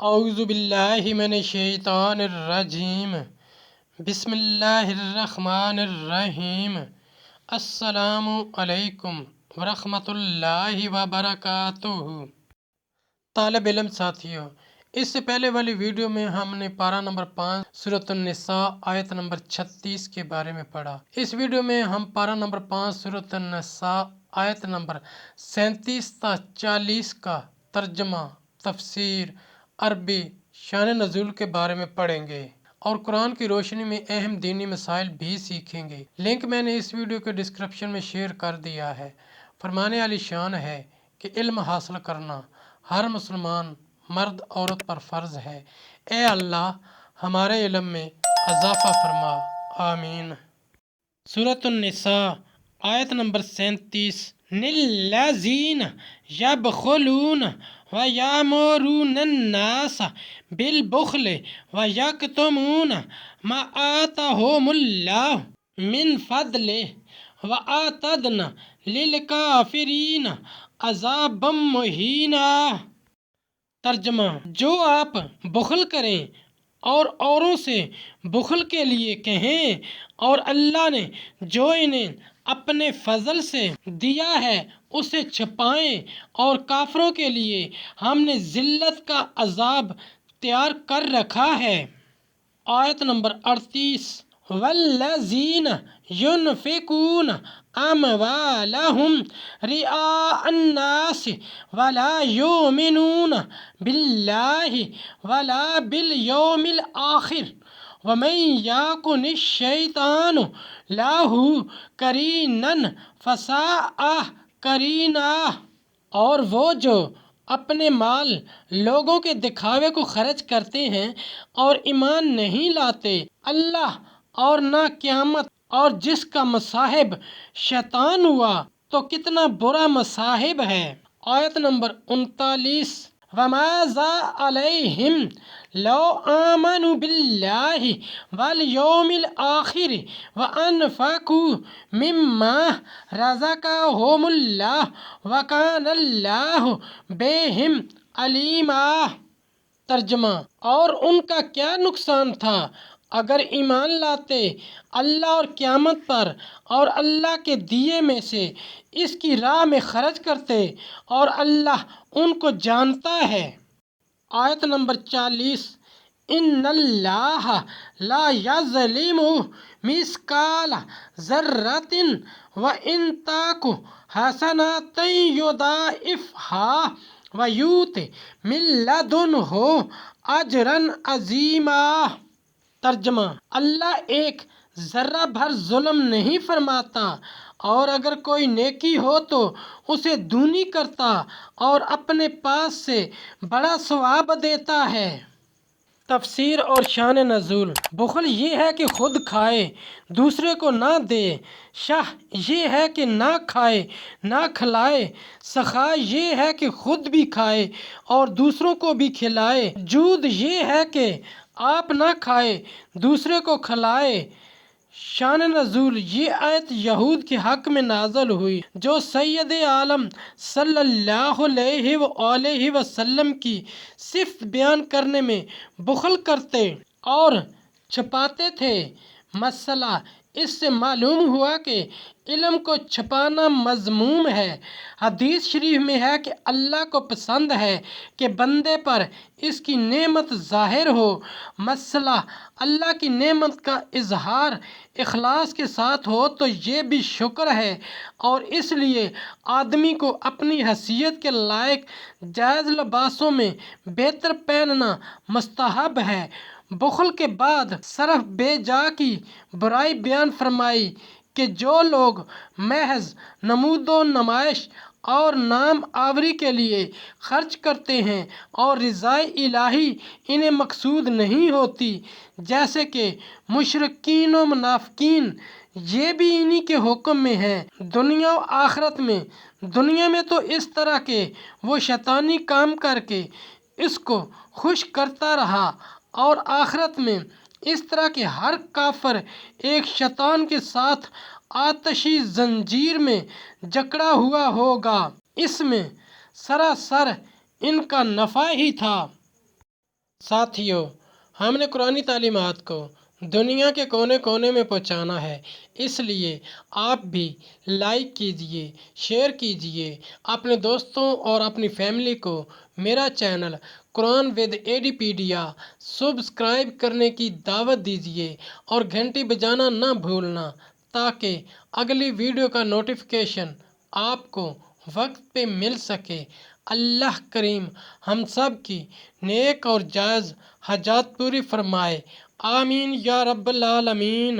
اعوذ باللہ من الشیطان الرجیم بسم اللہ الرحمن الرحیم السلام علیکم ورحمۃ اللہ وبرکاتہ۔ طالب علم ساتھیوں، اس سے پہلے والی ویڈیو میں ہم نے پارہ نمبر 5 سورۃ النساء آیت نمبر 36 کے بارے میں پڑھا۔ اس ویڈیو میں ہم پارہ نمبر 5 سورۃ النساء آیت نمبر 37 تا 40 کا ترجمہ، تفسیر، عربی، شان نزول کے بارے میں پڑھیں گے اور قرآن کی روشنی میں اہم دینی مسائل بھی سیکھیں گے۔ لنک میں نے اس ویڈیو کے ڈسکرپشن میں شیئر کر دیا ہے۔ فرمانے والی شان ہے کہ علم حاصل کرنا ہر مسلمان مرد عورت پر فرض ہے۔ اے اللہ ہمارے علم میں اضافہ فرما، آمین۔ سورۃ النساء آیت نمبر 37۔ للذین یبخلون ویامرون الناس بالبخل ویکتمون ما آتاہم اللہ من فضلہ واعتدنا للکافرین عذابا مہینا۔ ترجمہ: جو آپ بخل کریں اور اوروں سے بخل کے لیے کہیں، اور اللہ نے جو انہیں اپنے فضل سے دیا ہے اسے چھپائیں، اور کافروں کے لیے ہم نے ذلت کا عذاب تیار کر رکھا ہے۔ آیت نمبر 38۔ والذین ينفقون اموالهم رئاء الناس ولا يؤمنون باللہ ولا بالیوم الآخر ومن یکن الشیطان لہ قرینا فساء قرینا۔ اور وہ جو اپنے مال لوگوں کے دکھاوے کو خرچ کرتے ہیں اور ایمان نہیں لاتے اللہ اور نہ قیامت، اور جس کا مصاحب شیطان ہوا تو کتنا برا مصاحب ہے۔ آیت نمبر 39۔ وماذا علیہم لو آمنوا باللہ والیوم الآخر وانفقوا مما رزقہم اللہ وکان اللہ بہم علیما۔ ترجمہ: اور ان کا کیا نقصان تھا اگر ایمان لاتے اللہ اور قیامت پر اور اللہ کے دیے میں سے اس کی راہ میں خرچ کرتے، اور اللہ ان کو جانتا ہے۔ آیت نمبر 40۔ ان اللہ لا یظلم مثقال ذرۃ وان تک حسنۃ یضاعفها ویؤت من لدنہ اجرا عظیما۔ ترجمہ: اللہ ایک ذرہ بھر ظلم نہیں فرماتا، اور اگر کوئی نیکی ہو تو اسے دگنی کرتا اور اپنے پاس سے بڑا ثواب دیتا ہے۔ تفسیر اور شان نزول: بخل یہ ہے کہ خود کھائے دوسرے کو نہ دے، شح یہ ہے کہ نہ کھائے نہ کھلائے، سخا یہ ہے کہ خود بھی کھائے اور دوسروں کو بھی کھلائے، جود یہ ہے کہ آپ نہ کھائے دوسرے کو کھلائے۔ شان نزول: یہ آیت یہود کے حق میں نازل ہوئی جو سید عالم صلی اللہ علیہ وآلہ وسلم کی صفت بیان کرنے میں بخل کرتے اور چھپاتے تھے۔ مسئلہ اس سے معلوم ہوا کہ علم کو چھپانا مذموم ہے۔ حدیث شریف میں ہے کہ اللہ کو پسند ہے کہ بندے پر اس کی نعمت ظاہر ہو۔ مسئلہ اللہ کی نعمت کا اظہار اخلاص کے ساتھ ہو تو یہ بھی شکر ہے، اور اس لیے آدمی کو اپنی حیثیت کے لائق جائز لباسوں میں بہتر پہننا مستحب ہے۔ بخل کے بعد صرف بے جا کی برائی بیان فرمائی کہ جو لوگ محض نمود و نمائش اور نام آوری کے لیے خرچ کرتے ہیں اور رضائے الہی انہیں مقصود نہیں ہوتی، جیسے کہ مشرکین و منافقین، یہ بھی انہی کے حکم میں ہیں دنیا و آخرت میں۔ دنیا میں تو اس طرح کے وہ شیطانی کام کر کے اس کو خوش کرتا رہا، اور آخرت میں اس طرح کے ہر کافر ایک شیطان کے ساتھ آتشی زنجیر میں جکڑا ہوا ہوگا، اس میں سراسر ان کا نفع ہی تھا۔ ساتھیوں، ہم نے قرآنی تعلیمات کو دنیا کے کونے کونے میں پہنچانا ہے، اس لیے آپ بھی لائک کیجئے، شیئر کیجئے، اپنے دوستوں اور اپنی فیملی کو میرا چینل قرآن ود ایڈیپیڈیا سبسکرائب کرنے کی دعوت دیجئے اور گھنٹی بجانا نہ بھولنا، تاکہ اگلی ویڈیو کا نوٹیفیکیشن آپ کو وقت پہ مل سکے۔ اللہ کریم ہم سب کی نیک اور جائز حاجات پوری فرمائے، آمین یا رب العالمین۔